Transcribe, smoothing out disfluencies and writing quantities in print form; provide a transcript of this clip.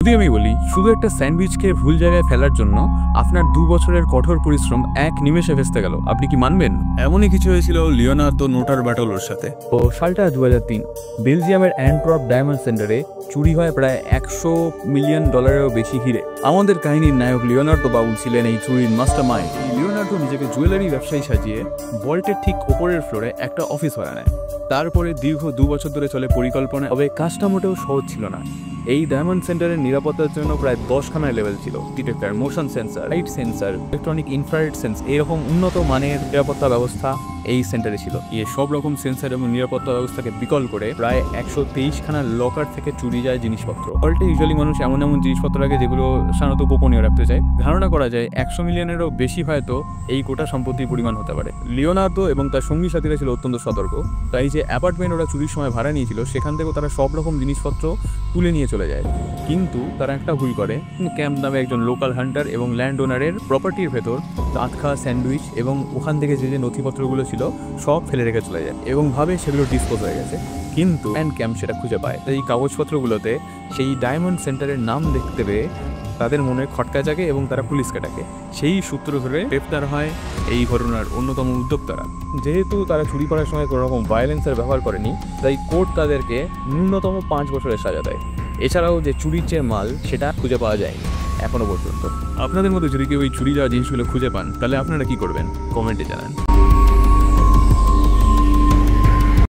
যদি আমি বলি শুধু একটা স্যান্ডউইচকে ভুল জায়গায় ফেলার জন্য আপনার 2 বছরের কঠোর পরিশ্রম এক নিমেষে ভেস্তে গেল, আপনি কি মানবেন? এমনই কিছু হয়েছিল লিওনার্দো নোটারবাটলোর সাথে। ও সালটা 2003 বেলজিয়ামের অ্যান্টওয়ার্প ডায়মন্ড সেন্টারে চুরি হয় প্রায় $100 মিলিয়ন বেশি হিরে। আমাদের কাহিনীর নায়ক লিওনার্দো বাবু ছিলেন এই চুরির মাস্টারমাইন্ড। লিওনার্দো নিজেকে জুয়েলারি ব্যবসায়ী সাজিয়ে ভল্টের ঠিক ওপরের ফ্লোরে একটা অফিস ভাড়া নেয়। তারপরে দীর্ঘ 2 বছর ধরে চলে পরিকল্পনা। তবে কাজটা মোটেও সহজ ছিল না। এই ডায়মন্ড সেন্টারের নিরাপত্তার জন্য প্রায় 10খানা লেভেল ছিল। Detector, motion sensor, light sensor, electronic infrared sense, এরকম উন্নত মানের নিরাপত্তা ব্যবস্থা এই সেন্টারে ছিল। সব রকম সেন্সার এবং নিরাপত্তা ব্যবস্থাকে বিকল করে প্রায় 123খানা লকার থেকে চুরি যায় জিনিসপত্র। ফল্টে ইউজুয়ালি মানুষ এমন এমন জিনিসপত্র রাখে যেগুলো সাধারণত গোপনীয় রাখতে চায়। ধারণা করা যায় 100 মিলিয়নেরও বেশি হয়তো এই গোটা সম্পত্তির পরিমাণ হতে পারে। লিওনার্দো এবং তার সঙ্গী সাথীরা ছিল অত্যন্ত সতর্ক। তাই যে অ্যাপার্টমেন্ট ওরা চুরির সময় ভাড়া নিয়েছিল সেখান থেকেও তারা সব রকম জিনিসপত্র তুলে নিয়ে চলে যায়। কিন্তু তারা একটা ভুল করে, ক্যাম্প নামে একজন লোকাল হান্টার এবং ল্যান্ড ওনারের প্রপার্টির ভেতর দাঁত খাওয়া স্যান্ডউইচ এবং ওখান থেকে যে যে নথিপত্রগুলো ছিল সব ফেলে রেখে চলে যায় এবং ভাবে সেগুলো ডিসপোজ হয়ে গেছে। কিন্তু ক্যাম্প সেটা খুঁজে পায়। এই কাগজপত্রগুলোতে সেই ডায়মন্ড সেন্টারের নাম দেখতে পেয়ে তাদের মনে খটকা জাগে এবং তারা পুলিশকে ডাকে। সেই সূত্র ধরে গ্রেফতার হয় এই ঘটনার অন্যতম উদ্যোক্তারা। যেহেতু তারা চুরি করার সময় কোনো রকম ভায়োলেন্সের ব্যবহার করেনি, তাই কোর্ট তাদেরকে ন্যূনতম 5 বছরের সাজা দেয়। এছাড়াও যে চুরির যে মাল সেটা খুঁজে পাওয়া যায়নি এখনো পর্যন্ত। আপনাদের মধ্যে যদি কেউ এই চুরি যাওয়া জিনিসগুলো খুঁজে পান তাহলে আপনারা কি করবেন? কমেন্টে জানান।